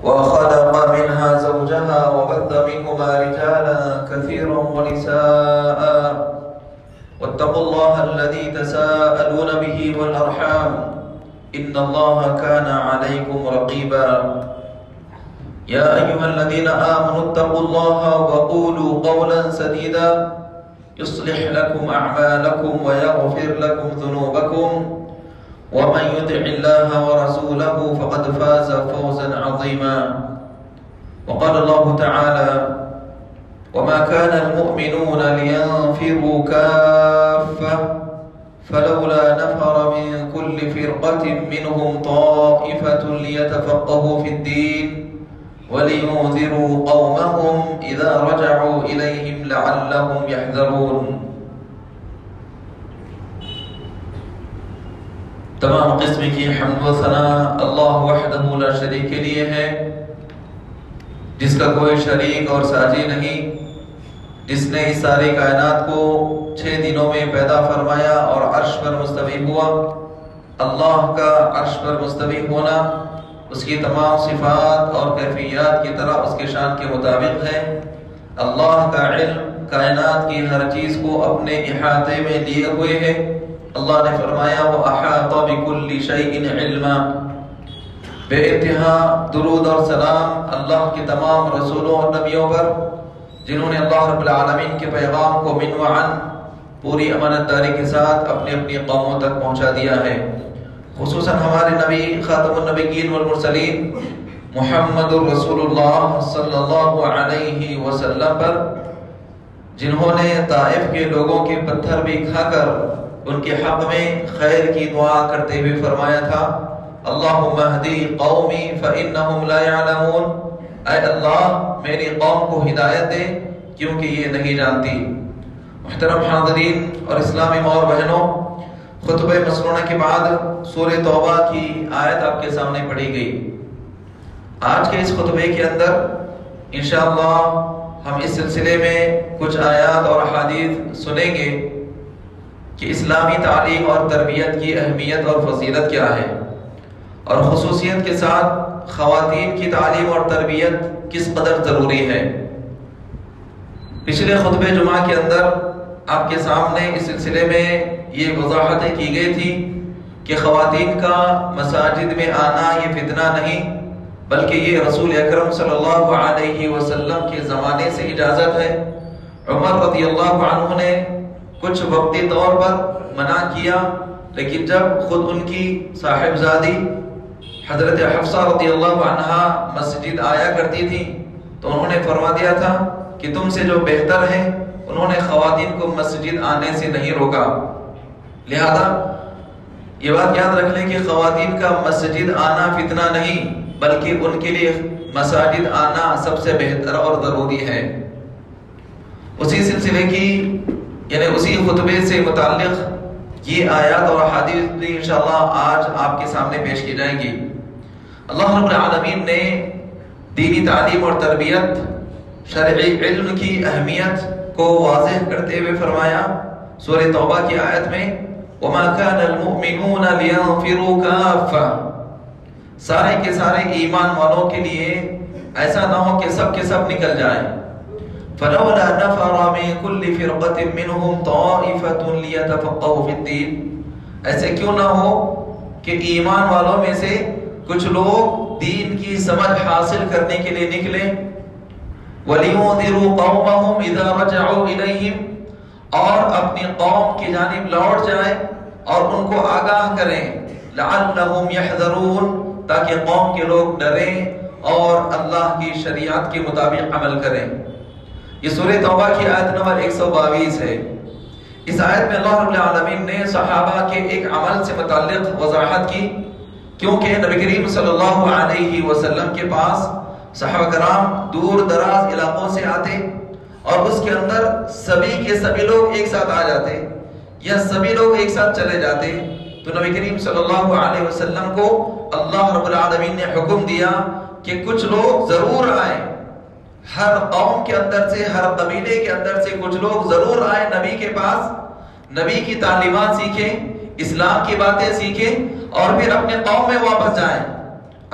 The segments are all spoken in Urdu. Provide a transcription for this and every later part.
وخلق منها زوجها وبث منهما رجالا كثيرا ونساء واتقوا الله الذي تساءلون به والأرحام إن الله كان عليكم رقيبا يا أيها الذين آمنوا اتقوا الله وقولوا قولا سديدا يصلح لكم أعمالكم ويغفر لكم ذنوبكم ومن يطع الله ورسوله فقد فاز فوزا عظيما وقال الله تعالى وما كان المؤمنون لينفروا كافة فلولا نفر من كل فرقة منهم طائفة ليتفقهوا في الدين ولينذروا قومهم إذا رجعوا إليهم لعلهم يحذرون. تمام قسم کی حمد و ثنا اللہ وحدہ لا شریک کے لیے ہے، جس کا کوئی شریک اور ساجی نہیں، جس نے اس ساری کائنات کو 6 دنوں میں پیدا فرمایا اور عرش پر مستوی ہوا۔ اللہ کا عرش پر مستوی ہونا اس کی تمام صفات اور کیفیات کی طرح اس کے شان کے مطابق ہے۔ اللہ کا علم کائنات کی ہر چیز کو اپنے احاطے میں لیے ہوئے ہے۔ اللہ نے فرمایا وَأَحَاطَ بِكُلِّ شَيْءٍ عِلْمًا۔ بے انتہا درود اور سلام اللہ کے تمام رسولوں اور نبیوں پر، جنہوں نے اللہ رب العالمین کے پیغام کو من وعن پوری امانت داری کے ساتھ اپنی اپنی قوموں تک پہنچا دیا ہے۔ خصوصاً ہمارے نبی خاتم النبیین والمرسلین محمد رسول اللہ صلی اللہ علیہ وسلم پر، جنہوں نے طائف کے لوگوں کے پتھر بھی کھا کر ان کے حق میں خیر کی دعا کرتے ہوئے فرمایا تھا اللہم اہدی قومی فإنہم لا يعلمون، اے اللہ میری قوم کو ہدایت دے کیونکہ یہ نہیں جانتی۔ محترم حاضرین اور اسلامی ماں اور بہنوں، خطبہ مسنونہ کے بعد سورہ توبہ کی آیت آپ کے سامنے پڑھی گئی۔ آج کے اس خطبے کے اندر انشاءاللہ ہم اس سلسلے میں کچھ آیات اور احادیث سنیں گے کہ اسلامی تعلیم اور تربیت کی اہمیت اور فضیلت کیا ہے، اور خصوصیت کے ساتھ خواتین کی تعلیم اور تربیت کس قدر ضروری ہے۔ پچھلے خطبہ جمعہ کے اندر آپ کے سامنے اس سلسلے میں یہ وضاحتیں کی گئی تھی کہ خواتین کا مساجد میں آنا یہ فتنہ نہیں، بلکہ یہ رسول اکرم صلی اللہ علیہ وسلم کے زمانے سے اجازت ہے۔ عمر رضی اللہ عنہ نے کچھ وقتی طور پر منع کیا، لیکن جب خود ان کی صاحبزادی حضرت حفصہ رضی اللہ عنہا مسجد آیا کرتی تھی تو انہوں نے فرما دیا تھا کہ تم سے جو بہتر ہیں، انہوں نے خواتین کو مسجد آنے سے نہیں روکا۔ لہذا یہ بات یاد رکھ لیں کہ خواتین کا مسجد آنا فتنہ نہیں، بلکہ ان کے لیے مساجد آنا سب سے بہتر اور ضروری ہے۔ اسی سلسلے کی یعنی اسی خطبے سے متعلق یہ آیات اور احادیث بھی انشاءاللہ آج آپ کے سامنے پیش کی جائیں گی۔ اللہ رب العالمین نے دینی تعلیم اور تربیت، شرعی علم کی اہمیت کو واضح کرتے ہوئے فرمایا سورہ توبہ کی آیت میں وَمَا كَانَ الْمُؤْمِنُونَ لِيَنْفِرُوا كَافَّةً، سارے کے سارے ایمان والوں کے لیے ایسا نہ ہو کہ سب کے سب نکل جائیں۔ فلولا نفر من كل فرقة منهم طائفة ليتفقهوا في الدين، ایسے کیوں نہ ہو کہ ایمان والوں میں سے کچھ لوگ دین کی سمجھ حاصل کرنے کے لیے نکلے۔ وَلِيُنذِرُوا قَوْمَهُمْ إِذَا رَجَعُوا إِلَيْهِمْ، اور اپنی قوم کی جانب لوٹ جائیں اور ان کو آگاہ کریں، لَعَلَّهُمْ يَحْذَرُونَ، تاکہ قوم کے لوگ ڈریں اور اللہ کی شریعت کے مطابق عمل کریں۔ یہ سورہ توبہ کی آیت نمبر 122 ہے۔ اس آیت میں اللہ رب العالمین نے صحابہ کے ایک عمل سے متعلق وضاحت کی، کیونکہ نبی کریم صلی اللہ علیہ وسلم کے پاس صحابہ کرام دور دراز علاقوں سے آتے اور اس کے اندر سبھی کے سبھی لوگ ایک ساتھ آ جاتے یا سبھی لوگ ایک ساتھ چلے جاتے، تو نبی کریم صلی اللہ علیہ وسلم کو اللہ رب العالمین نے حکم دیا کہ کچھ لوگ ضرور آئیں، ہر قوم کے اندر سے، ہر قبیلے کے اندر سے کچھ لوگ ضرور آئیں نبی کے پاس، نبی کی تعلیمات سیکھیں، اسلام کی باتیں سیکھیں اور پھر اپنے قوم میں واپس جائیں،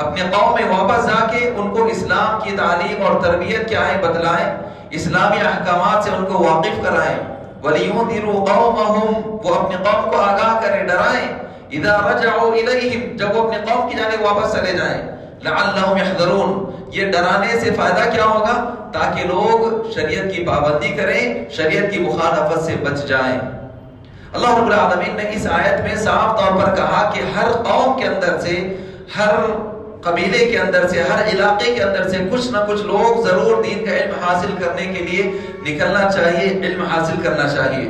اپنے قوم میں واپس جا کے ان کو اسلام کی تعلیم اور تربیت کیا ہے بتلائیں، اسلامی احکامات سے ان کو واقف کرائیں۔ وَلِيُنذِرُوا قَوْمَهُمْ، وہ اپنے قوم کو آگاہ کریں، ڈرائیں، اِذَا رَجَعُوا إِلَيْهِمْ، جب وہ اپنے قوم کی جانب واپس چلے جائیں، لَعَلَّهُمْ يَحْذَرُونَ، یہ ڈرانے سے فائدہ کیا ہوگا؟ تاکہ لوگ شریعت کی پابندی کریں، شریعت کی مخالفت سے بچ جائیں۔ اللہ رب العالمین نے اس آیت میں صاف طور پر کہا کہ ہر قوم کے اندر سے، ہر قبیلے کے اندر سے، ہر علاقے کے اندر سے کچھ نہ کچھ لوگ ضرور دین کا علم حاصل کرنے کے لیے نکلنا چاہیے، علم حاصل کرنا چاہیے۔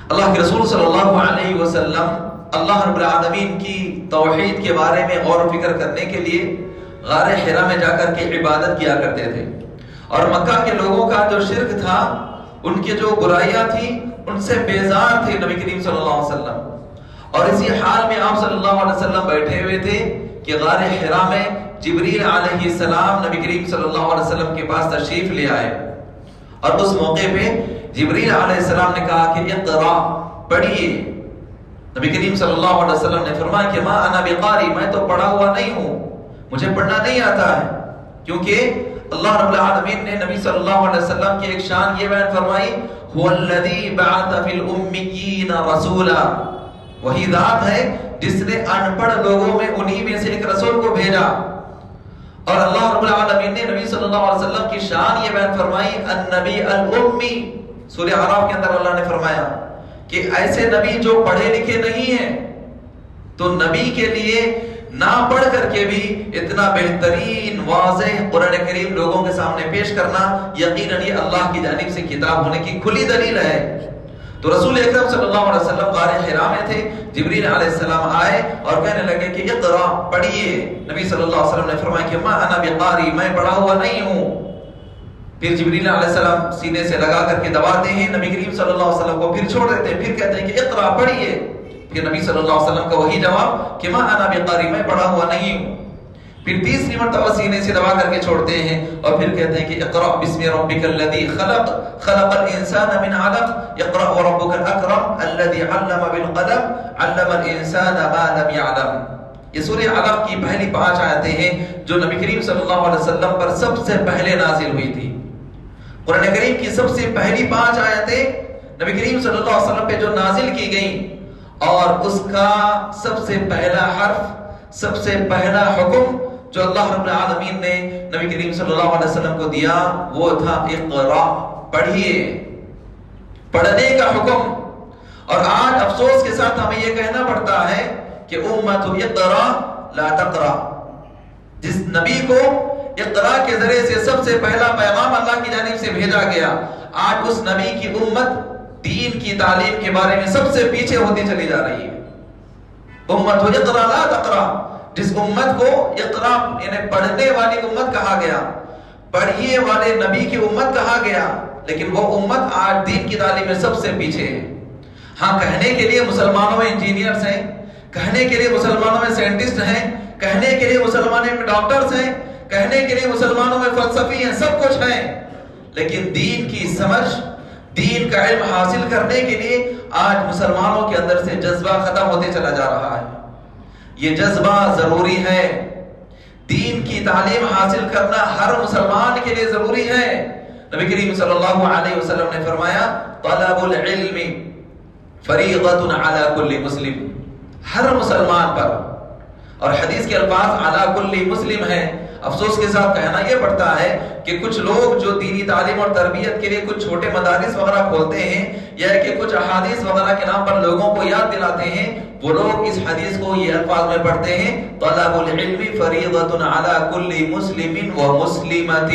اللہ کے رسول صلی اللہ علیہ وسلم اللہ رب العالمین کی توحید کے بارے میں غور و فکر کرنے کے لیے غار حرا میں جا کر کے عبادت کیا کرتے تھے، اور مکہ کے لوگوں کا جو شرک تھا، ان کی جو برائیاں تھیں، ان سے بیزار تھے نبی کریم صلی اللہ علیہ وسلم۔ اور اسی حال میں آپ صلی اللہ علیہ وسلم بیٹھے ہوئے تھے کہ غار حرا میں جبریل علیہ السلام نبی کریم صلی اللہ علیہ وسلم کے پاس تشریف لے آئے، اور اس موقع پہ جبریل علیہ السلام نے کہا کہ اقرا، پڑھیے۔ نبی کریم صلی اللہ علیہ وسلم نے فرمایا کہ ما انا بقاری، میں تو پڑھا ہوا نہیں ہوں، مجھے پڑھنا نہیں آتا ہے، کیونکہ اللہ رب العالمین نے نبی صلی اللہ علیہ وسلم کی ایک شان یہ بیان فرمائی، هو الذی بعث فی الامیین رسولا، وہی ذات ہے جس نے ان پڑھ لوگوں میں انہی میں سے ایک رسول کو بھیجا۔ اور اللہ رب العالمین نے نبی صلی اللہ علیہ وسلم کی شان یہ بیان فرمائی، النبی الامی، سورہ اعراف کے اندر اللہ نے فرمایا کہ ایسے نبی جو پڑھے لکھے نہیں ہیں، تو نبی کے لیے نہ پڑھ کر کے بھی اتنا بہترین واضح قرآن کریم لوگوں کے سامنے پیش کرنا یقیناً یہ اللہ کی جانب سے کتاب ہونے کی کھلی دلیل ہے۔ تو رسول اکرم صلی اللہ علیہ وسلم غار حرا میں تھے، جبریل علیہ السلام آئے اور کہنے لگے کہ اقرا، پڑھیے۔ نبی صلی اللہ علیہ وسلم نے فرمایا کہ ما انا بقاری، میں پڑھا ہوا نہیں ہوں۔ پھر جبریل علیہ السلام سینے سے لگا کر کے دباتے ہیں نبی کریم صلی اللہ علیہ وسلم کو، پھر چھوڑ دیتے ہیں، پھر کہتے ہیں کہ اقرا، پڑھیے۔ پھر نبی صلی اللہ علیہ وسلم کا وہی جواب کہ ما انا بقاری، میں پڑھا ہوا نہیں ہوں۔ پھر تیسری مرتبہ سینے سے دبا کر کے چھوڑتے ہیں اور پھر کہتے ہیں کہ اقرا بسم ربک الذی خلق، خلق الانسان من علق، اقرا وربک الاکرم الذی علم بالقلم، علم الانسان ما لم یعلم۔ یہ سورہ علق کی پہلی 5 آیتیں ہیں جو نبی کریم صلی اللہ علیہ وسلم پر سب سے پہلے نازل ہوئی تھی۔ قرآن کریم کی سب سے پہلی 5 آیتیں نبی کریم صلی اللہ علیہ وسلم پہ جو نازل کی گئیں، اور اس کا سب سے پہلا حرف، سب سے پہلا حکم جو اللہ رب العالمین نے نبی کریم صلی اللہ علیہ وسلم کو دیا وہ تھا اقرا، پڑھیے، پڑھنے کا حکم۔ اور آج افسوس کے ساتھ ہمیں یہ کہنا پڑتا ہے کہ امت اقرا لا تقرا، جس نبی کو اقرا کے ذریعے سے سب سے پہلا پیغام اللہ کی جانب سے بھیجا گیا، آج اس نبی کی امت دین کی تعلیم کے بارے میں سب سے پیچھے ہوتی چلی جا رہی ہے۔ امت اقرا لا تقرا، جس امت کو اقرا یعنی پڑھنے والی امت کہا گیا، پڑھیے والے نبی کی امت کہا گیا، لیکن وہ امت آج دین کی تعلیم میں سب سے پیچھے ہے۔ ہاں، کہنے کے لیے مسلمانوں میں انجینئرز ہیں، کہنے کے لیے مسلمانوں میں سائنٹسٹ ہیں، کہنے کے لیے مسلمانوں میں ڈاکٹرز ہیں، کہنے کے لیے مسلمانوں میں فلسفی ہیں، سب کچھ ہیں، لیکن دین کی سمجھ، دین کا علم حاصل کرنے کے لیے آج مسلمانوں کے اندر سے جذبہ ختم ہوتے چلا جا رہا ہے۔ یہ جذبہ ضروری ہے، دین کی تعلیم حاصل کرنا ہر مسلمان کے لیے ضروری ہے۔ نبی کریم صلی اللہ علیہ وسلم نے فرمایا طلب العلم فریضۃ علی کل مسلم، ہر مسلمان پر، اور حدیث کے الفاظ علی کل مسلم ہیں۔ افسوس کے ساتھ کہنا یہ پڑتا ہے کہ کچھ لوگ جو دینی تعلیم اور تربیت کے لیے کچھ چھوٹے مدارس وغیرہ کھولتے ہیں، یا کہ کچھ احادیث وغیرہ کے نام پر لوگوں کو یاد دلاتے ہیں، وہ لوگ اس حدیث کو یہ الفاظ میں پڑھتے ہیں طلب العلم فریضۃ علی کل مسلم و مسلمۃ،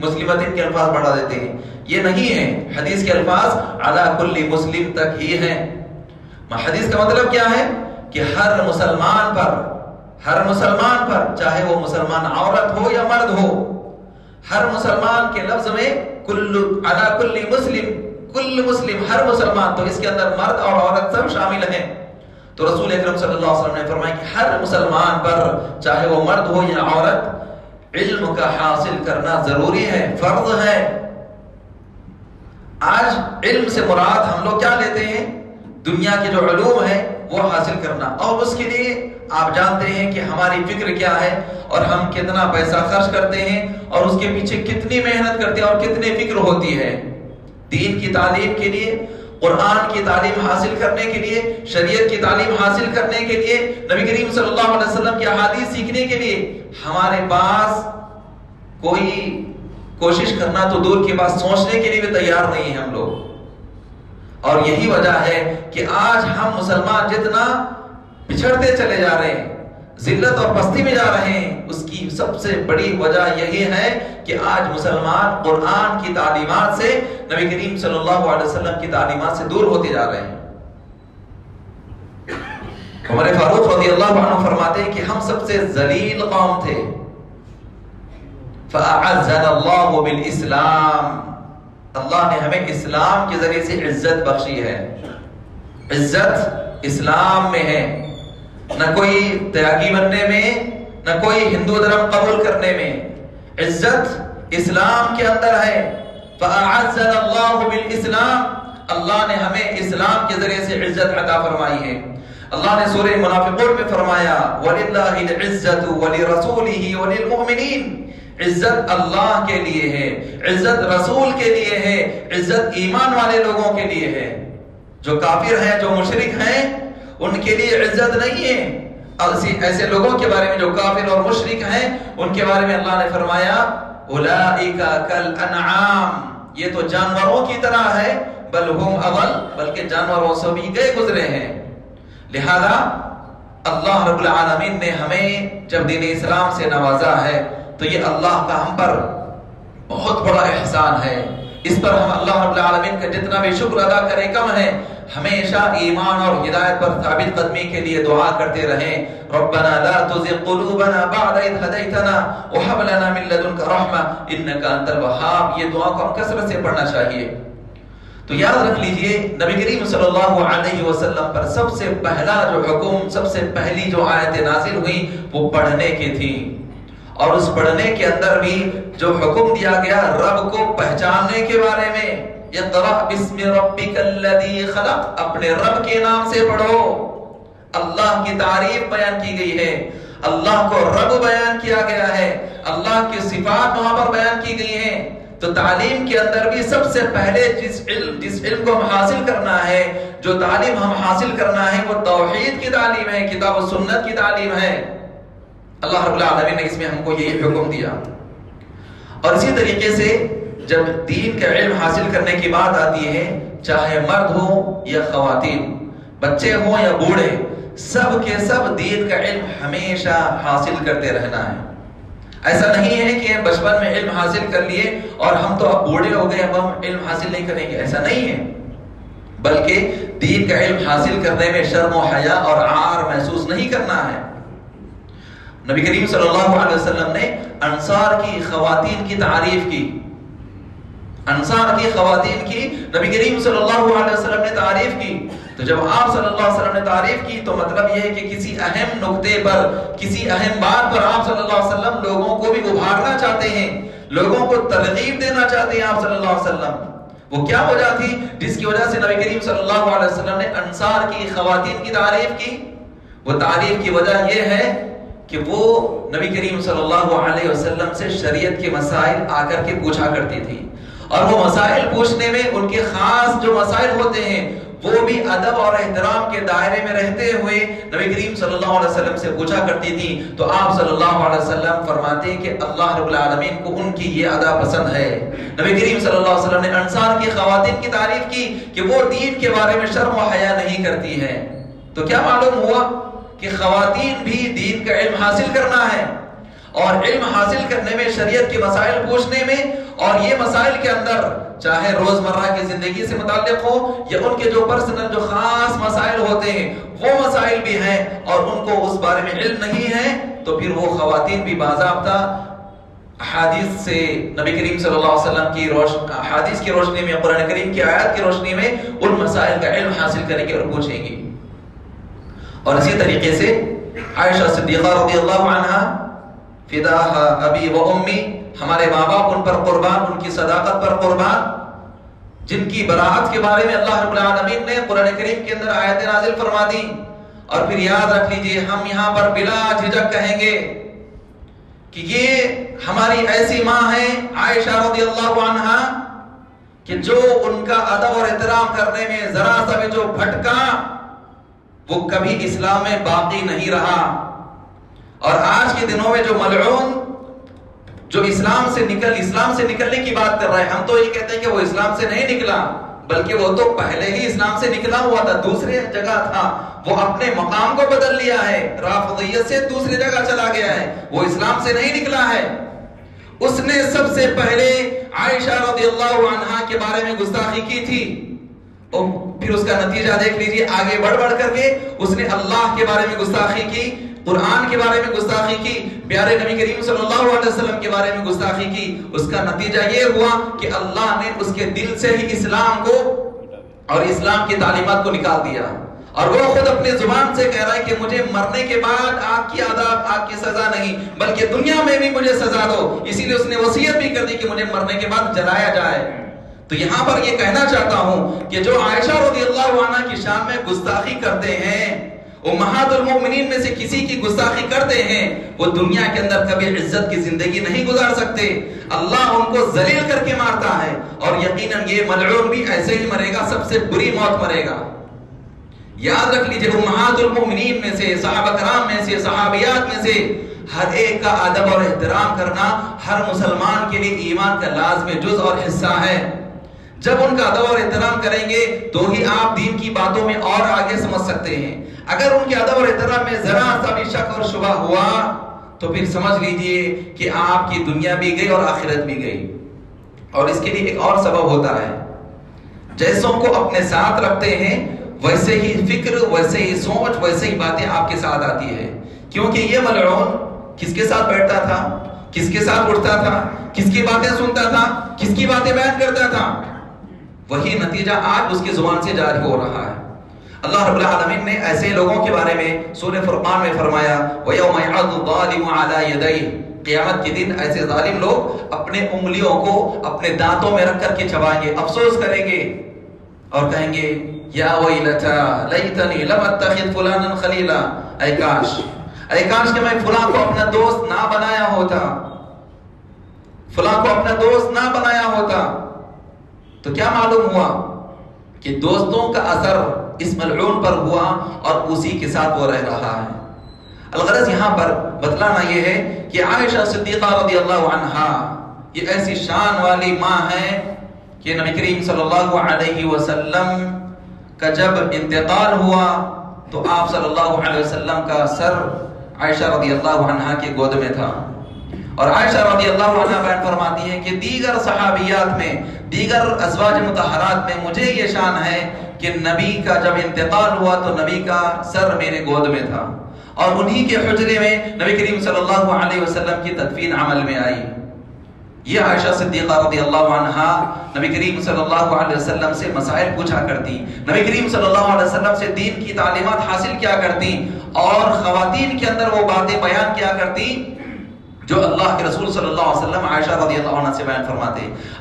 مسلمۃ کے الفاظ بڑھا دیتے ہیں، یہ نہیں ہے، حدیث کے الفاظ علی کل مسلم تک ہی ہیں۔ حدیث کا مطلب کیا ہے کہ ہر مسلمان پر، ہر مسلمان پر، چاہے وہ مسلمان عورت ہو یا مرد ہو، ہر مسلمان کے لفظ میں علی کل مسلم، کل مسلم، ہر مسلمان، تو اس کے اندر مرد اور عورت سب شامل ہیں۔ تو رسول اکرم صلی اللہ علیہ وسلم نے فرمایا کہ ہر مسلمان پر، چاہے وہ مرد ہو یا عورت، علم کا حاصل کرنا ضروری ہے، فرض ہے۔ آج علم سے مراد ہم لوگ کیا لیتے ہیں؟ دنیا کے جو علوم ہیں وہ حاصل کرنا، اور اس کے لیے آپ جانتے ہیں کہ ہماری فکر کیا ہے اور ہم کتنا پیسہ خرچ کرتے ہیں اور اس کے پیچھے کتنی محنت کرتے ہیں اور کتنی فکر ہوتی ہے۔ دین کی تعلیم کے لیے، قرآن کی تعلیم حاصل کرنے کے لیے، شریعت کی تعلیم حاصل کرنے کے لیے، نبی کریم صلی اللہ علیہ وسلم کی احادیث سیکھنے کے لیے ہمارے پاس کوئی کوشش کرنا تو دور کی بات، سوچنے کے لیے بھی تیار نہیں ہیں ہم لوگ۔ اور یہی وجہ ہے کہ آج ہم مسلمان جتنا پچھڑتے چلے جا رہے ہیں، ذلت اور پستی میں جا رہے ہیں، اس کی سب سے بڑی وجہ یہی ہے کہ آج مسلمان قرآن کی تعلیمات سے، نبی کریم صلی اللہ علیہ وسلم کی تعلیمات سے دور ہوتے جا رہے ہیں۔ عمر فاروق رضی اللہ عنہ فرماتے ہیں کہ ہم سب سے ذلیل قوم تھے، فَأَعَزَّنَا اللَّهُ بِالْإِسْلَامِ، اللہ نے ہمیں اسلام کے ذریعے سے عزت بخشی ہے۔ عزت اسلام میں ہے، نہ کوئی تیاگی بننے میں، نہ کوئی ہندو دھرم قبول کرنے میں، عزت اسلام کے اندر ہے۔ فَأَعَزَّنَا اللَّهُ بِالْإِسْلَامِ، اللہ نے ہمیں اسلام کے ذریعے سے عزت عطا فرمائی ہے۔ اللہ نے سورہ منافقون میں فرمایا وَلِلَّهِ الْعِزَّةُ وَلِرَسُولِهِ وَلِلْمُؤْمِنِينَ، عزت اللہ کے لیے ہے، عزت رسول کے لیے ہے، عزت ایمان والے لوگوں کے لیے ہے۔ جو کافر ہیں، جو مشرک ہیں، ان کے لیے عزت نہیں ہے۔ ایسے لوگوں کے بارے میں جو کافر اور مشرک ہیں، ان کے بارے میں اللہ نے فرمایا اولئک کالانعام، یہ تو جانوروں کی طرح ہے، بل ہم اضل، بلکہ جانوروں سے بھی گئے گزرے ہیں۔ لہذا اللہ رب العالمین نے ہمیں جب دین اسلام سے نوازا ہے تو یہ اللہ کا ہم پر بہت بڑا احسان ہے۔ اس پر ہم اللہ رب العالمین کا جتنا بھی شکر ادا کریں کم ہے۔ ہمیشہ ایمان اور ہدایت پر ثابت قدمی کے لیے دعا کرتے رہیں، ربنا لا تزغ قلوبنا بعد اذ هديتنا وهب لنا من لدنك رحمة انك انت الوهاب، یہ دعا کو ہم کثرت سے پڑھنا چاہیے۔ تو یاد رکھ لیجئے نبی کریم صلی اللہ علیہ وسلم پر سب سے پہلا جو حکم، سب سے پہلی جو آیت نازل ہوئی وہ پڑھنے کی تھی، اور اس پڑھنے کے اندر بھی جو حکم دیا گیا رب کو پہچاننے کے بارے میں، اقرأ بسم ربک الذی خلق، اپنے رب کے نام سے پڑھو۔ اللہ کی تعریف بیان کی گئی ہے، اللہ کو رب بیان کیا گیا ہے، اللہ کی صفات وہاں پر بیان کی گئی ہیں۔ تو تعلیم کے اندر بھی سب سے پہلے جس علم کو ہم حاصل کرنا ہے، جو تعلیم ہم حاصل کرنا ہے، وہ توحید کی تعلیم ہے، کتاب و سنت کی تعلیم ہے۔ اللہ رب العالمین نے اس میں ہم کو یہی حکم دیا۔ اور اسی طریقے سے جب دین کا علم حاصل کرنے کی بات آتی ہے، چاہے مرد ہو یا خواتین، بچے ہوں یا بوڑھے، سب کے سب دین کا علم ہمیشہ حاصل کرتے رہنا ہے۔ ایسا نہیں ہے کہ بچپن میں علم حاصل کر لیے اور ہم تو اب بوڑھے ہو گئے، اب ہم علم حاصل نہیں کریں گے، ایسا نہیں ہے، بلکہ دین کا علم حاصل کرنے میں شرم و حیا اور عار محسوس نہیں کرنا ہے۔ نبی کریم صلی اللہ علیہ وسلم نے انصار کی خواتین کی تعریف کی، انصار کی خواتین کی نبی کریم صلی اللہ علیہ وسلم نے تعریف کی۔ تو جب آپ صلی اللہ علیہ وسلم نے تعریف کی تو مطلب یہ ہے کہ کسی اہم نقطے پر، کسی اہم بات پر آپ صلی اللہ علیہ وسلم لوگوں کو بھی ابھارنا چاہتے ہیں، لوگوں کو ترغیب دینا چاہتے ہیں آپ صلی اللہ علیہ وسلم۔ وہ کیا وجہ تھی جس کی وجہ سے نبی کریم صلی اللہ علیہ وسلم نے انصار کی خواتین کی تعریف کی؟ وہ تعریف کی وجہ یہ ہے کہ وہ نبی کریم صلی اللہ علیہ وسلم سے شریعت کے مسائل آ کر کے پوچھا کرتی تھی، اور وہ مسائل پوچھنے میں ان کے خاص جو مسائل ہوتے ہیں وہ بھی ادب اور احترام کے دائرے میں رہتے ہوئے نبی کریم صلی اللہ علیہ وسلم سے پوچھا کرتی تھی۔ تو آپ صلی اللہ علیہ وسلم فرماتے ہیں کہ اللہ رب العالمین کو ان کی یہ ادا پسند ہے۔ نبی کریم صلی اللہ علیہ وسلم نے انصار کی خواتین کی تعریف کی کہ وہ دین کے بارے میں شرم و حیا نہیں کرتی ہیں۔ تو کیا معلوم ہوا کہ خواتین بھی دین کا علم حاصل کرنا ہے، اور علم حاصل کرنے میں، شریعت کے مسائل پوچھنے میں، اور یہ مسائل کے اندر چاہے روزمرہ کی زندگی سے متعلق ہو یا ان کے جو پرسنل جو خاص مسائل ہوتے ہیں وہ مسائل بھی ہیں اور ان کو اس بارے میں علم نہیں ہے، تو پھر وہ خواتین بھی باضابطہ احادیث سے، نبی کریم صلی اللہ علیہ وسلم کی احادیث کی روشنی میں، قرآن کریم کی آیات کی روشنی میں ان مسائل کا علم حاصل کریں گے اور پوچھیں گی۔ اور اسی طریقے سے عائشہ صدیقہ رضی اللہ عنہا، فداها ابی و امی، ہمارے ماں باپ ان پر قربان، ان کی صداقت پر قربان، جن کی براءت کے بارے میں اللہ رب العالمین نے قرآن کریم کے اندر آیت نازل فرما دی. اور پھر یاد رکھ لیجئے ہم یہاں پر بلا جھجک کہیں گے کہ یہ ہماری ایسی ماں ہے عائشہ رضی اللہ عنہا کہ جو ان کا ادب اور احترام کرنے میں ذرا سا بھی جو بھٹکا وہ کبھی اسلام میں باقی نہیں رہا. اور آج کے دنوں میں جو ملعون جو اسلام سے نکلنے کی بات کر رہا ہے، ہم تو یہ کہتے ہیں کہ وہ اسلام سے نہیں نکلا بلکہ وہ تو پہلے ہی اسلام سے نکلا ہوا تھا، دوسرے جگہ تھا، وہ اپنے مقام کو بدل لیا ہے، رافضیت سے دوسری جگہ چلا گیا ہے، وہ اسلام سے نہیں نکلا ہے. اس نے سب سے پہلے عائشہ رضی اللہ عنہا کے بارے میں گستاخی کی تھی، اور پھر اس کا نتیجہ دیکھ لیجئے، آگے بڑھ کر کے اس نے اللہ کے بارے میں گستاخی کی، قرآن کے بارے میں گستاخی کی، پیارے نبی کریم صلی اللہ علیہ وسلم کے بارے میں گستاخی کی. اس کا نتیجہ یہ ہوا کہ اللہ نے اس کے دل سے ہی اسلام کو اور اسلام کی تعلیمات کو نکال دیا. اور وہ خود اپنی زبان سے کہہ رہا ہے کہ مجھے مرنے کے بعد آگ کی عذاب، آگ کی سزا نہیں بلکہ دنیا میں بھی مجھے سزا دو. اسی لیے اس نے وصیت بھی کر دی کہ مجھے مرنے کے بعد جلایا جائے. تو یہاں پر یہ کہنا چاہتا ہوں کہ جو عائشہ رضی اللہ عنہا کی شان میں گستاخی کرتے ہیں، امہات المؤمنین میں سے کسی کی گستاخی کرتے ہیں، وہ دنیا کے اندر کبھی عزت کی زندگی نہیں گزار سکتے. اللہ ان کو ذلیل کر کے مارتا ہے، اور یقیناً یہ ملعون بھی ایسے ہی مرے گا، سب سے بری موت مرے گا. یاد رکھ لیجئے امہات المؤمنین میں سے، صحابہ کرام میں سے، صحابیات میں سے ہر ایک کا ادب اور احترام کرنا ہر مسلمان کے لیے ایمان کا لازم جز اور حصہ ہے. جب ان کا ادب اور احترام کریں گے تو ہی آپ دین کی باتوں میں اور آگے سمجھ سکتے ہیں. اگر ان کے ادب اور احترام میں ذرا سا بھی شک اور شبہ ہوا تو پھر سمجھ لیجئے کہ آپ کی دنیا بھی گئی اور آخرت بھی گئی. اور اس کے لیے ایک اور سبب ہوتا ہے، جیسوں کو اپنے ساتھ رکھتے ہیں ویسے ہی فکر، ویسے ہی سوچ، ویسے ہی باتیں آپ کے ساتھ آتی ہے. کیونکہ یہ ملعون کس کے ساتھ بیٹھتا تھا، کس کے ساتھ اٹھتا تھا، کس کی باتیں سنتا تھا، کس کی باتیں بیان کرتا تھا، وہی نتیجہ آج اس کی زبان سے جاری ہو رہا ہے. اللہ رب العالمین نے ایسے لوگوں کے بارے میں سورہ فرقان میں فرمایا وَيَوْمَ يَعَضُّ الظَّالِمُ عَلَى يَدَيْهِ، قیامت کے دن ایسے ظالم لوگ اپنے انگلیوں کو اپنے دانتوں میں رکھ کر کے چبائیں گے، افسوس کریں گے اور کہیں گے یا ویلتا لیتنی لم اتخذ فلانا خلیلا، اے کاش کہ میں فلاں کو اپنا دوست نہ بنایا ہوتا، فلاں کو اپنا دوست نہ بنایا ہوتا. تو کیا معلوم ہوا کہ دوستوں کا اثر اس ملعون پر ہوا اور اسی کے ساتھ وہ رہ رہا ہے. الغرض یہاں پر بتلانا یہ ہے کہ عائشہ صدیقہ رضی اللہ عنہا یہ ایسی شان والی ماں ہے کہ نبی کریم صلی اللہ علیہ وسلم کا جب انتقال ہوا تو آپ صلی اللہ علیہ وسلم کا سر عائشہ رضی اللہ عنہا کے گود میں تھا. اور عائشہ رضی اللہ عنہا بیان فرماتی ہیں کہ دیگر صحابیات میں، دیگر ازواج مطہرات میں مجھے یہ شان ہے کہ نبی کا جب انتقال ہوا تو نبی کا سر میرے گود میں تھا، اور انہی کے حجرے میں نبی کریم صلی اللہ علیہ وسلم کی تدفین عمل میں آئی. یہ عائشہ صدیقہ رضی اللہ عنہا نبی کریم صلی اللہ علیہ وسلم سے مسائل پوچھا کرتی، نبی کریم صلی اللہ علیہ وسلم سے دین کی تعلیمات حاصل کیا کرتی، اور خواتین کے اندر وہ باتیں بیان کیا کرتی جو اللہ کے رسول صلی اللہ علیہ وسلم عائشہ رضی اللہ عنہ سے بیان فرماتے.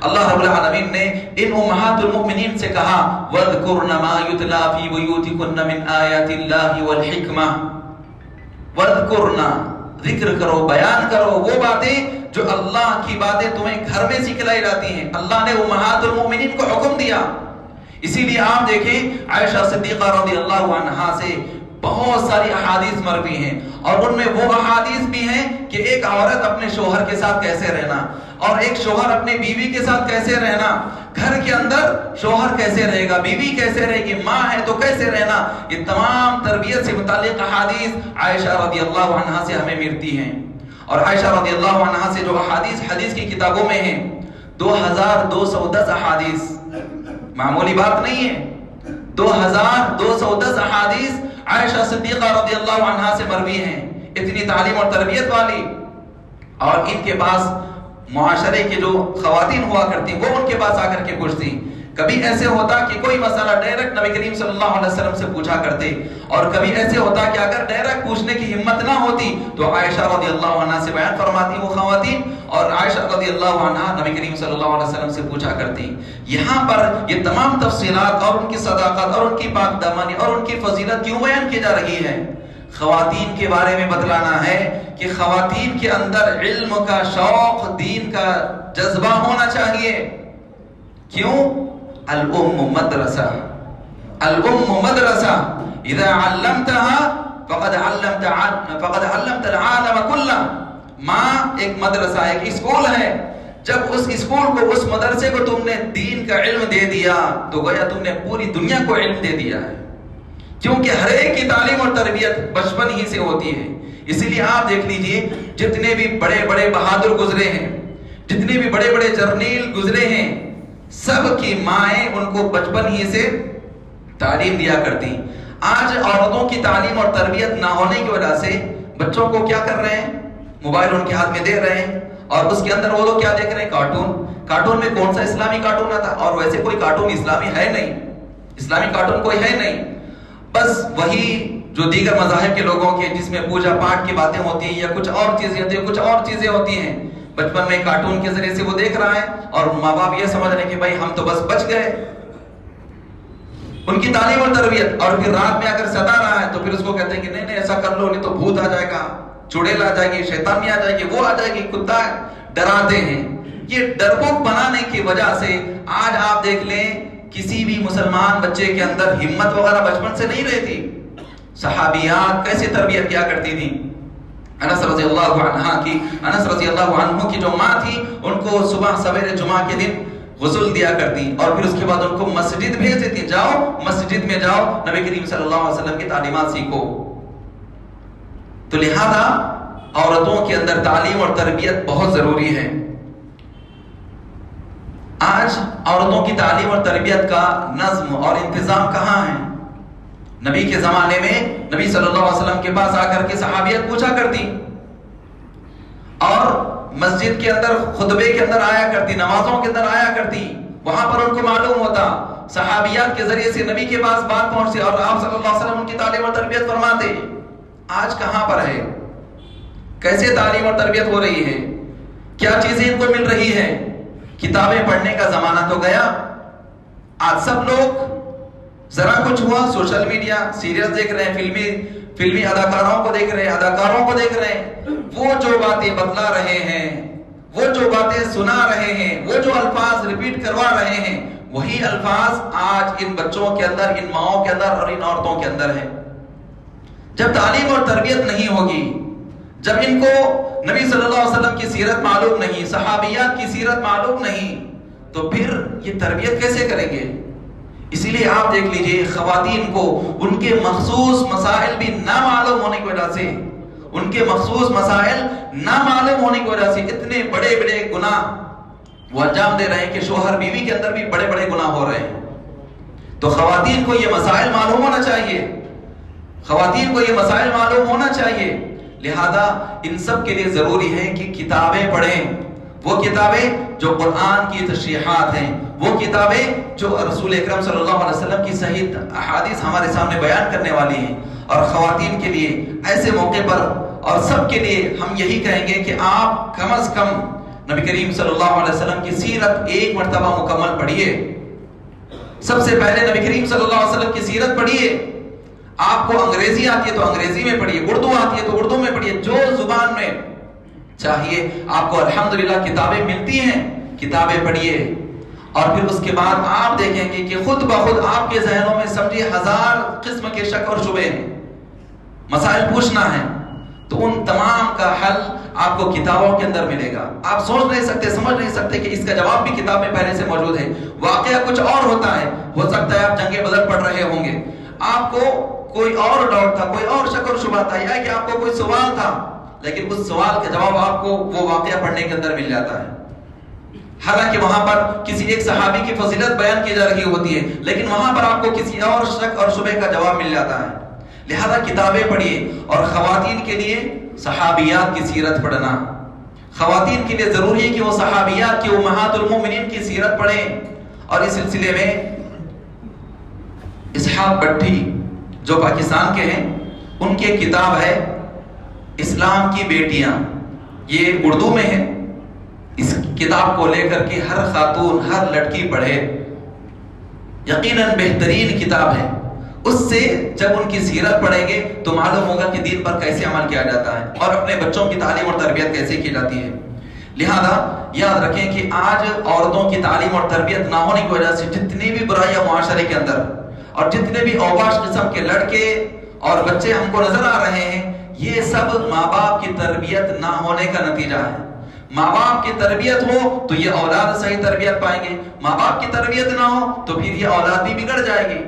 اللہ رب العالمین نے ان امہات المؤمنین سے کہا وَاذْكُرْنَ مَا يُتْلَى فِي بُيُوتِكُنَّ مِنْ آيَاتِ اللَّهِ وَالْحِكْمَةِ، وَاذْكُرْنَ، ذکر کرو، بیان کرو وہ باتیں جو اللہ کی باتیں تمہیں گھر میں سکھلائی جاتی ہیں. اللہ نے امہات المؤمنین کو حکم دیا. اسی لیے آپ دیکھیں عائشہ صدیقہ رضی اللہ عنہا سے بہت ساری احادیث مروی ہیں، اور ان میں وہ احادیث بھی ہیں کہ ایک عورت اپنے شوہر کے ساتھ کیسے رہنا، اور ایک شوہر اپنے بیوی کے ساتھ کیسے رہنا، گھر کے اندر شوہر کیسے رہے گا، بیوی کیسے رہے گی، ماں ہے تو کیسے رہنا. یہ تمام تربیت سے متعلق احادیث عائشہ رضی اللہ عنہا سے ہمیں ملتی ہیں. اور عائشہ رضی اللہ عنہا سے جو احادیث حدیث کی کتابوں میں ہیں 2210 احادیث، معمولی بات نہیں ہے. 2210 احادیث عائشہ صدیقہ رضی اللہ عنہا سے مروی ہیں، اتنی تعلیم اور تربیت والی. اور ان کے پاس معاشرے کے جو خواتین ہوا کرتی وہ ان کے پاس آ کر کے پوچھتی کبھی ایسے ہوتا کہ کوئی مسئلہ ڈائریکٹ نبی کریم صلی اللہ علیہ وسلم سے پوچھا کرتے، اور کبھی ایسے ہوتا کہ اگر ڈائریکٹ پوچھنے کی ہمت نہ ہوتی تو عائشہ رضی اللہ عنہا سے بیان فرماتی وہ خواتین، اور عائشہ رضی اللہ عنہا نبی کریم صلی اللہ علیہ وسلم سے پوچھا کرتی۔ یہاں پر یہ تمام تفصیلات اور ان کی صداقت اور ان کی پاک دامنی اور ان کی فضیلت کیوں بیان کی جا رہی ہے؟ خواتین کے بارے میں بتلانا ہے کہ خواتین کے اندر علم کا شوق، دین کا جذبہ ہونا چاہیے۔ کیوں؟ الام مدرسہ، الام مدرسہ، اذا علمتها فقد علمت العالم كله۔ ماں ایک مدرسہ، ایک اسکول ہے، جب اس اسکول کو، اس مدرسے کو تم نے دین کا علم دے دیا تو گویا تم نے پوری دنیا کو علم دے دیا ہے، کیونکہ ہر ایک کی تعلیم اور تربیت بچپن ہی سے ہوتی ہے۔ اسی لیے آپ دیکھ لیجئے جتنے بھی بڑے بڑے بہادر گزرے ہیں، جتنے بھی بڑے بڑے جرنیل گزرے ہیں، سب کی مائیں ان کو بچپن ہی سے تعلیم دیا کرتی۔ آج عورتوں کی تعلیم اور تربیت نہ ہونے کی وجہ سے بچوں کو کیا کر رہے ہیں؟ موبائل ان کے ہاتھ میں دے رہے ہیں، اور اس کے اندر وہ لوگ کیا دیکھ رہے ہیں؟ کارٹون۔ کارٹون میں کون سا اسلامی کارٹون آتا؟ اور ویسے کوئی کارٹون اسلامی ہے نہیں، اسلامی کارٹون کوئی ہے نہیں، بس وہی جو دیگر مذاہب کے لوگوں کے، جس میں پوجا پاٹ کی باتیں ہوتی ہیں یا کچھ اور چیزیں ہوتی ہیں، کچھ اور چیزیں ہوتی ہیں، بچپن میں کارٹون کے ذریعے سے وہ دیکھ رہا ہے، اور ماں باپ یہ سمجھ رہے ہیں کہ بھائی ہم تو بس بچ گئے۔ ان کی تعلیم اور تربیت، اور پھر رات میں اگر ستا رہا ہے تو پھر اس کو کہتے ہیں کہ نہیں نہیں ایسا کر لو، نہیں تو بھوت آ جائے گا، چڑیل آ جائے گی، شیطانی آ جائے گی، وہ آ جائے گی، کتا ڈراتے ہیں۔ یہ ڈرپوک بنانے کی وجہ سے آج آپ دیکھ لیں کسی بھی مسلمان بچے کے اندر ہمت وغیرہ بچپن سے نہیں رہتی۔ صحابیات کیسے تربیت کیا کرتی تھی؟ انس رضی اللہ عنہ کی جو ماں تھی، ان کو صبح سویرے جمعہ کے دن غسل دیا کرتی، اور پھر اس کے بعد ان کو مسجد بھیج دیتی، جاؤ مسجد میں جاؤ، نبی کریم صلی اللہ علیہ وسلم کی تعلیمات سیکھو۔ تو لہذا عورتوں کے اندر تعلیم اور تربیت بہت ضروری ہے۔ آج عورتوں کی تعلیم اور تربیت کا نظم اور انتظام کہاں ہے؟ نبی کے زمانے میں نبی صلی اللہ علیہ وسلم کے پاس آ کر کے صحابیت پوچھا کرتی، اور مسجد کے اندر خطبے کے اندر آیا کرتی، نمازوں کے اندر آیا کرتی، وہاں پر ان کو معلوم ہوتا، صحابیات کے ذریعے سے نبی کے پاس بات پہنچتی، اور آپ صلی اللہ علیہ وسلم ان کی تعلیم اور تربیت فرماتے۔ آج کہاں پر ہے؟ کیسے تعلیم اور تربیت ہو رہی ہے؟ کیا چیزیں ان کو مل رہی ہے؟ کتابیں پڑھنے کا زمانہ تو گیا۔ آج سب لوگ ذرا کچھ ہوا سوشل میڈیا، سیریل دیکھ رہے ہیں، فلمی اداکاروں کو دیکھ رہے ہیں، اداکاروں کو دیکھ رہے ہیں، وہ جو باتیں بتلا رہے ہیں، وہ جو باتیں سنا رہے ہیں، وہ جو الفاظ ریپیٹ کروا رہے ہیں، وہی الفاظ آج ان بچوں کے اندر، ان ماؤں کے اندر اور ان عورتوں کے اندر ہے۔ جب تعلیم اور تربیت نہیں ہوگی، جب ان کو نبی صلی اللہ علیہ وسلم کی سیرت معلوم نہیں، صحابیات کی سیرت معلوم نہیں، تو پھر یہ تربیت کیسے کریں گے؟ اسی لیے آپ دیکھ لیجئے خواتین کو ان کے مخصوص مسائل بھی نہ معلوم ہونے کی وجہ سے، ان کے مخصوص مسائل نہ معلوم ہونے کی وجہ سے اتنے بڑے بڑے گناہ وہ انجام دے رہے ہیں کہ شوہر بیوی کے اندر بھی بڑے بڑے گناہ ہو رہے ہیں۔ تو خواتین کو یہ مسائل معلوم ہونا چاہیے، خواتین کو یہ مسائل معلوم ہونا چاہیے۔ لہذا ان سب کے لیے ضروری ہے کہ کتابیں پڑھیں، وہ کتابیں جو قرآن کی تشریحات ہیں، وہ کتابیں جو رسول اکرم صلی اللہ علیہ وسلم کی صحیح احادیث ہمارے سامنے بیان کرنے والی ہیں۔ اور خواتین کے لیے ایسے موقع پر اور سب کے لیے ہم یہی کہیں گے کہ آپ کم از کم نبی کریم صلی اللہ علیہ وسلم کی سیرت ایک مرتبہ مکمل پڑھیے۔ سب سے پہلے نبی کریم صلی اللہ علیہ وسلم کی سیرت پڑھیے۔ آپ کو انگریزی آتی ہے تو انگریزی میں پڑھیے، اردو آتی ہے تو اردو میں پڑھیے، جو زبان میں چاہیے آپ کو الحمدللہ کتابیں ملتی ہیں، کتابیں پڑھیے۔ اور پھر اس کے بعد آپ دیکھیں گے کہ خود بخود آپ کے ذہنوں میں سمجھیے 1000 قسم کے شک اور شبہے ہیں، مسائل پوچھنا ہے، تو ان تمام کا حل آپ کو کتابوں کے اندر ملے گا۔ آپ سوچ نہیں سکتے، سمجھ نہیں سکتے کہ اس کا جواب بھی کتاب میں پہلے سے موجود ہے۔ واقعہ کچھ اور ہوتا ہے، ہو سکتا ہے آپ جنگ بدر پڑھ رہے ہوں گے، آپ کو کوئی اور ڈاؤٹ تھا، کوئی اور شک اور شبہ تھا، یا کہ آپ کو کوئی سوال تھا، لیکن اس سوال کا جواب آپ کو وہ واقعہ پڑھنے کے اندر مل جاتا ہے۔ حالانکہ وہاں پر کسی ایک صحابی کی فضیلت بیان کی جا رہی ہوتی ہے، لیکن وہاں پر آپ کو کسی اور شک اور شبہ کا جواب مل جاتا ہے۔ لہذا کتابیں پڑھیے۔ اور خواتین کے لیے صحابیات کی سیرت پڑھنا، خواتین کے لیے ضروری ہے کہ وہ صحابیات کی امہات المومنین کی سیرت پڑھیں، اور اس سلسلے میں اسحاق بٹھی جو پاکستان کے ہیں، ان کی ایک کتاب ہے اسلام کی بیٹیاں، یہ اردو میں ہے. اس کتاب کو لے کر کے ہر خاتون، ہر لڑکی پڑھے، یقیناً بہترین کتاب ہے. اس سے جب ان کی سیرت پڑھیں گے تو معلوم ہوگا کہ دین پر کیسے عمل کیا جاتا ہے اور اپنے بچوں کی تعلیم اور تربیت کیسے کی جاتی ہے. لہذا یاد رکھیں کہ آج عورتوں کی تعلیم اور تربیت نہ ہونے کی وجہ سے جتنی بھی برائیاں معاشرے کے اندر اور جتنے بھی اوباش قسم کے لڑکے اور بچے ہم کو نظر آ رہے ہیں، یہ سب ماں باپ کی تربیت نہ ہونے کا نتیجہ ہے. ماں باپ کی تربیت ہو تو یہ اولاد صحیح تربیت پائیں گے، ماں باپ کی تربیت نہ ہو تو پھر یہ اولاد بھی بگڑ جائے گی.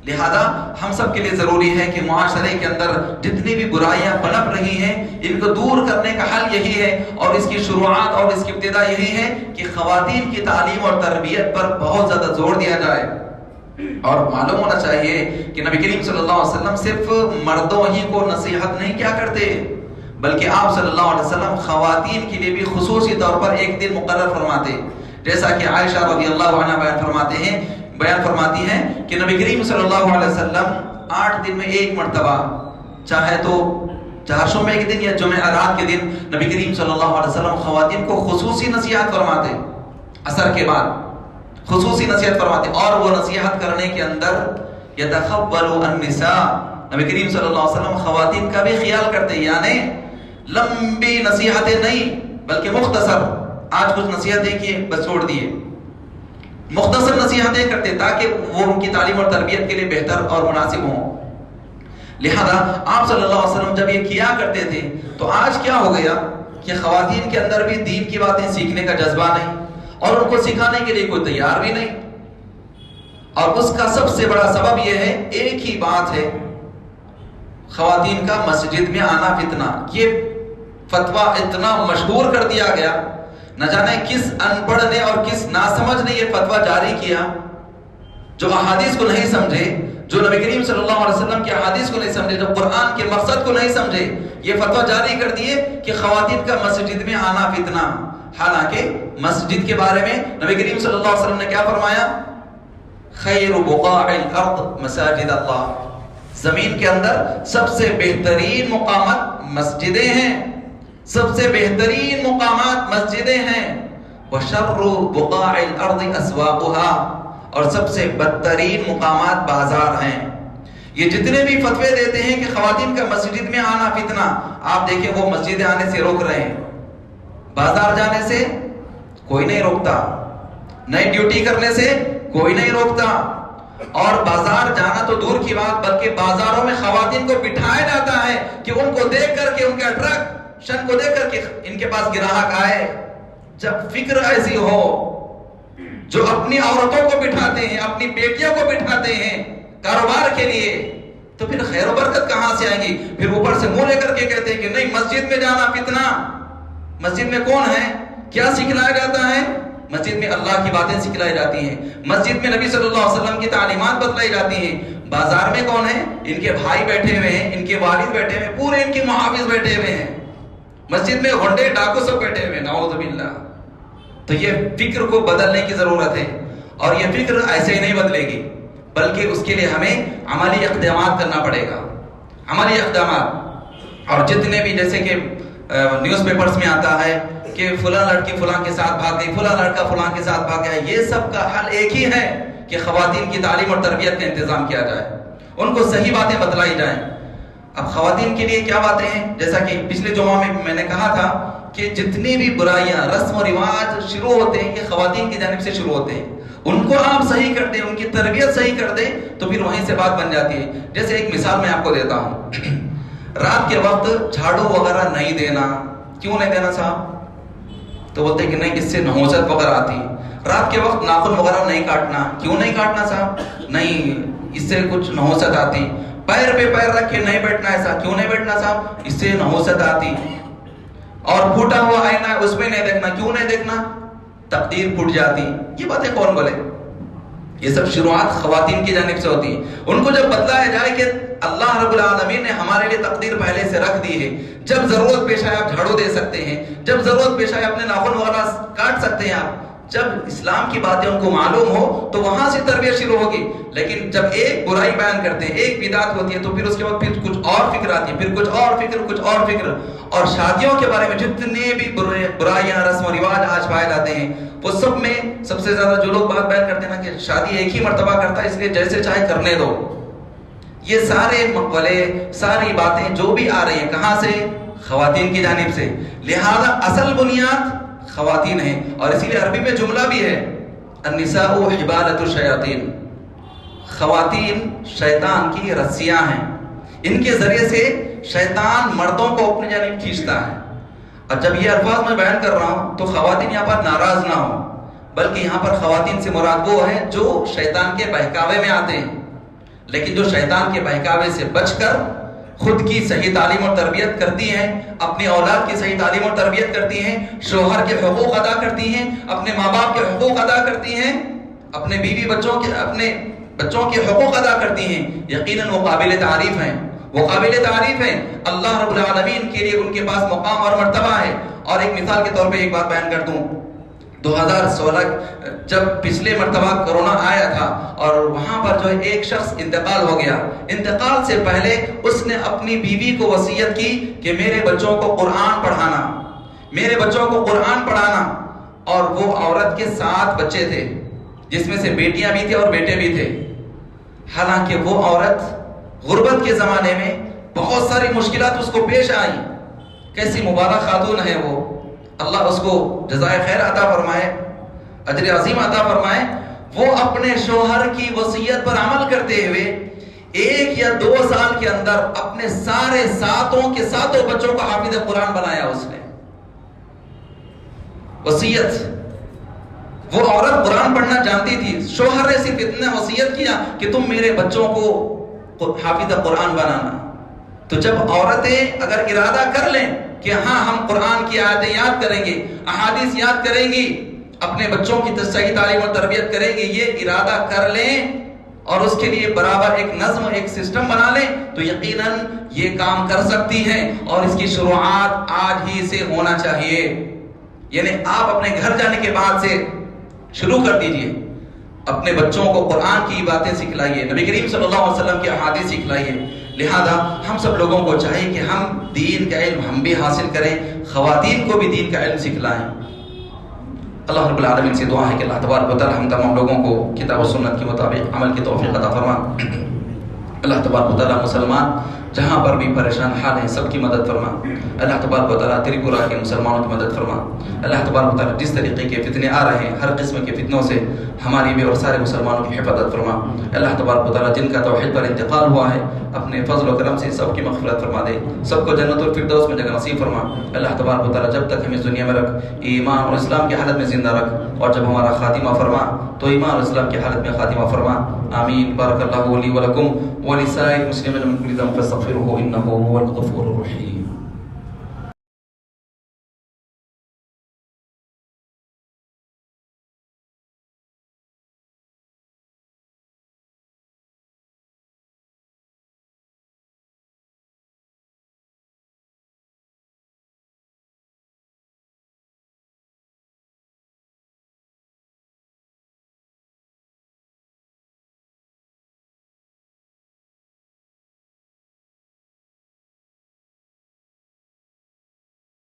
لہذا ہم سب کے لیے ضروری ہے کہ معاشرے کے اندر جتنی بھی برائیاں پنپ رہی ہیں ان کو دور کرنے کا حل یہی ہے، اور اس کی شروعات اور اس کی ابتدا یہی ہے کہ خواتین کی تعلیم اور تربیت پر بہت زیادہ زور دیا جائے. اور معلوم ہونا چاہیے کہ نبی کریم صلی اللہ علیہ وسلم صرف مردوں ہی کو نصیحت نہیں کیا کرتے، بلکہ آپ صلی اللہ علیہ وسلم خواتین کے لیے بھی خصوصی طور پر ایک دن مقرر فرماتے. جیسا کہ عائشہ رضی اللہ عنہ بیان فرماتی ہیں کہ نبی کریم صلی اللہ علیہ وسلم 8 دن میں ایک مرتبہ، چاہے تو چہارشوں میں ایک دن یا جمعرات کے دن، نبی کریم صلی اللہ علیہ وسلم خواتین کو خصوصی نصیحت فرماتے، عصر کے بعد خصوصی نصیحت فرماتے. اور وہ نصیحت کرنے کے اندر یتخول النساء، نبی کریم صلی اللہ علیہ وسلم خواتین کا بھی خیال کرتے، یعنی لمبی نصیحتیں نہیں بلکہ مختصر. آج کچھ نصیحتیں کی بس چھوڑ دیے، مختصر نصیحتیں کرتے تاکہ وہ ان کی تعلیم اور تربیت کے لیے بہتر اور مناسب ہوں. لہذا آپ صلی اللہ علیہ وسلم جب یہ کیا کرتے تھے تو آج کیا ہو گیا کہ خواتین کے اندر بھی دین کی باتیں سیکھنے کا جذبہ نہیں اور ان کو سکھانے کے لیے کوئی تیار بھی نہیں. اور اس کا سب سے بڑا سبب یہ ہے، ایک ہی بات ہے، خواتین کا مسجد میں آنا فتنہ. یہ فتویٰ اتنا مشہور کر دیا گیا، نہ جانے کس ان پڑھ نے اور کس ناسمجھ نے یہ فتویٰ جاری کیا، جو احادیث کو نہیں سمجھے، جو نبی کریم صلی اللہ علیہ وسلم کی احادیث کو نہیں سمجھے، جو قرآن کے مقصد کو نہیں سمجھے، یہ فتویٰ جاری کر دیے کہ خواتین کا مسجد میں آنا فتنہ. حالانکہ مسجد کے بارے میں نبی کریم صلی اللہ علیہ وسلم نے کیا فرمایا؟ خیر بقاع الارض مساجد اللہ، زمین کے اندر سب سے بہترین مقامات مسجدیں ہیں، سب سے بہترین مقامات مسجدیں ہیں. وشر بقاع الارض اسواقها، اور سب سے بدترین مقامات بازار ہیں. یہ جتنے بھی فتوے دیتے ہیں کہ خواتین کا مسجد میں آنا فتنہ، آپ دیکھیں وہ مسجد آنے سے روک رہے ہیں، بازار جانے سے کوئی نہیں روکتا، نئی ڈیوٹی کرنے سے کوئی نہیں روکتا. اور بازار جانا تو دور کی بات، بلکہ بازاروں میں خواتین کو بٹھایا جاتا ہے کہ ان کو دیکھ کر کے، ان کے اٹریکشن کو دیکھ کر کے ان کے پاس گراہک آئے. جب فکر ایسی ہو، جو اپنی عورتوں کو بٹھاتے ہیں، اپنی بیٹیوں کو بٹھاتے ہیں کاروبار کے لیے، تو پھر خیر و برکت کہاں سے آئیں گی؟ پھر اوپر سے منہ لے کر کے کہتے ہیں کہ نہیں مسجد میں جانا فتنہ. مسجد میں کون ہے؟ کیا سکھلایا جاتا ہے؟ مسجد میں اللہ کی باتیں سکھلائی جاتی ہیں، مسجد میں نبی صلی اللہ علیہ وسلم کی تعلیمات بتلائی جاتی ہیں. بازار میں کون ہے؟ ان کے بھائی بیٹھے ہوئے ہیں، ان کے والد بیٹھے ہوئے ہیں، پورے ان کے محافظ بیٹھے ہوئے ہیں. مسجد میں غنڈے ڈاکو سب بیٹھے ہوئے ہیں، نعوذ باللہ. تو یہ فکر کو بدلنے کی ضرورت ہے، اور یہ فکر ایسے ہی نہیں بدلے گی، بلکہ اس کے لیے ہمیں عملی اقدامات کرنا پڑے گا. عملی اقدامات. اور جتنے بھی جیسے کہ نیوز پیپرز میں آتا ہے کہ فلاں لڑکی فلاں کے ساتھ بھاگ گئی، فلاں لڑکا فلاں کے ساتھ بھاگ گیا، یہ سب کا حل ایک ہی ہے کہ خواتین کی تعلیم اور تربیت کا انتظام کیا جائے، ان کو صحیح باتیں بتلائی جائیں. اب خواتین کے لیے کیا باتیں ہیں؟ جیسا کہ پچھلے جمعہ میں نے کہا تھا کہ جتنی بھی برائیاں، رسم و رواج شروع ہوتے ہیں یہ خواتین کی جانب سے شروع ہوتے ہیں. ان کو آپ صحیح کر دیں، ان کی تربیت صحیح کر دیں تو پھر وہیں سے بات بن جاتی ہے. جیسے ایک مثال میں آپ کو دیتا ہوں، رات کے وقت جھاڑو وغیرہ نہیں دینا. کیوں نہیں دینا صاحب؟ تو بولتے ہیں کہ نہیں اس سے نحوست وغیرہ آتی. رات کے وقت ناخن وغیرہ نہیں کاٹنا. کیوں نہیں کاٹنا صاحب؟ نہیں اس سے کچھ نحوست آتی. پیر پہ پیر رکھ کے نہیں بیٹھنا. ایسا کیوں نہیں بیٹھنا صاحب؟ اس سے نحوست آتی. اور پھوٹا ہوا آئینہ اس میں نہیں دیکھنا. کیوں نہیں دیکھنا؟ تقدیر پھوٹ جاتی. یہ باتیں کون بولے؟ یہ سب شروعات خواتین کی جانب سے ہوتی ہیں. ان کو جب بتلایا جائے کہ اللہ رب العالمین نے ہمارے لیے تقدیر پہلے سے رکھ دی ہے، جب ضرورت پیش آئے آپ جھاڑو دے سکتے ہیں، جب ضرورت پیش آئے اپنے ناخن وغیرہ کاٹ سکتے ہیں آپ، جب اسلام کی باتیں ان کو معلوم ہو تو وہاں سے تربیت شروع ہوگی. لیکن جب ایک برائی بیان کرتے ہیں، ایک بدعت ہوتی ہے، تو پھر اس کے بعد پھر کچھ اور فکر آتی ہے، پھر کچھ اور فکر. اور شادیوں کے بارے میں جتنے بھی برائیاں رسم و رواج آج پائے جاتے ہیں، وہ سب میں سب سے زیادہ جو لوگ بات بیان کرتے ہیں نا کہ شادی ایک ہی مرتبہ کرتا ہے، اس لیے جیسے چاہے کرنے دو. یہ سارے مقولے، ساری باتیں جو بھی آ رہی ہیں کہاں سے؟ خواتین کی جانب سے. لہذا اصل بنیاد خواتین ہیں. اور اسی لیے عربی میں جملہ بھی ہے، النساء حبالۃ الشیاطین. خواتین شیطان کی رسیاں ہیں، ان کے ذریعے سے شیطان مردوں کو اپنی جانب کھینچتا ہے. اور جب یہ الفاظ میں بیان کر رہا ہوں تو خواتین یہاں پر ناراض نہ ہوں، بلکہ یہاں پر خواتین سے مراد وہ ہے جو شیطان کے بہکاوے میں آتے ہیں، لیکن جو شیطان کے بہکاوے سے بچ کر خود کی صحیح تعلیم اور تربیت کرتی ہیں، اپنی اولاد کی صحیح تعلیم اور تربیت کرتی ہیں، شوہر کے حقوق ادا کرتی ہیں، اپنے ماں باپ کے حقوق ادا کرتی ہیں، اپنے بیوی بچوں کے حقوق ادا کرتی ہیں، یقیناً وہ قابل تعریف ہیں. وہ قابل تعریف ہیں. اللہ رب العالمین کے لیے ان کے پاس مقام اور مرتبہ ہے. اور ایک مثال کے طور پہ ایک بات بیان کر دوں. 2016 جب پچھلے مرتبہ کرونا آیا تھا اور وہاں پر جو ایک شخص انتقال ہو گیا، انتقال سے پہلے اس نے اپنی بیوی کو وصیت کی کہ میرے بچوں کو قرآن پڑھانا. اور وہ عورت کے 7 بچے تھے، جس میں سے بیٹیاں بھی تھے اور بیٹے بھی تھے. حالانکہ وہ عورت غربت کے زمانے میں بہت ساری مشکلات اس کو پیش آئی. کیسی مبارک خاتون ہے وہ، اللہ اس کو جزائے خیر عطا فرمائے، اجر عظیم عطا فرمائے. وہ اپنے شوہر کی وصیت پر عمل کرتے ہوئے 1 یا 2 سال کے اندر اپنے سارے 7 بچوں کو حافظ قرآن بنایا. اس نے وصیت، وہ عورت قرآن پڑھنا جانتی تھی، شوہر نے صرف اتنا وصیت کیا کہ تم میرے بچوں کو حافظ قرآن بنانا. تو جب عورتیں اگر ارادہ کر لیں کہ ہاں ہم قرآن کی آیتیں یاد کریں گے، احادیث یاد کریں گی، اپنے بچوں کی صحیح تعلیم اور تربیت کریں گے، یہ ارادہ کر لیں اور اس کے لیے برابر ایک نظم، ایک سسٹم بنا لیں، تو یقیناً یہ کام کر سکتی ہیں. اور اس کی شروعات آج ہی سے ہونا چاہیے. یعنی آپ اپنے گھر جانے کے بعد سے شروع کر دیجئے، اپنے بچوں کو قرآن کی باتیں سکھلائیے، نبی کریم صلی اللہ علیہ وسلم کی احادیث سکھلائیے. لہذا ہم سب لوگوں کو چاہیے کہ ہم دین کا علم ہم بھی حاصل کریں، خواتین کو بھی دین کا علم سکھلائیں. اللہ رب العالمین سے دعا ہے کہ اللہ تبارک و تعالی ہم تمام لوگوں کو کتاب و سنت کے مطابق عمل کی توفیق عطا فرما. اللہ تبارک و تعالی مسلمان جہاں پر بھی پریشان حال ہیں سب کی مدد فرما. اللہ تبارک و تعالی تریپورہ کے مسلمانوں کی مدد فرما. اللہ تبارک و تعالی جس طریقے کے فتنے آ رہے ہیں ہر قسم کے فتنوں سے ہماری بھی اور سارے مسلمانوں کی حفاظت فرما. اللہ تبارک و تعالی جن کا توحید پر انتقال ہوا ہے اپنے فضل و کرم سے سب کی مغفرت فرما دے، سب کو جنت الفردوس میں جگہ نصیب فرما. اللہ تبارک و تعالی جب تک ہمیں اس دنیا میں رکھ، ایمان اور اسلام کی حالت میں زندہ رکھ، اور جب ہمارا خاتمہ فرما تو ایمان اور اسلام کی حالت میں خاتمہ فرما. آمین. بارک اللہ لی ولکم ولسائر المسلمین من کل ذنب فاستغفروه انه هو الغفور الرحیم.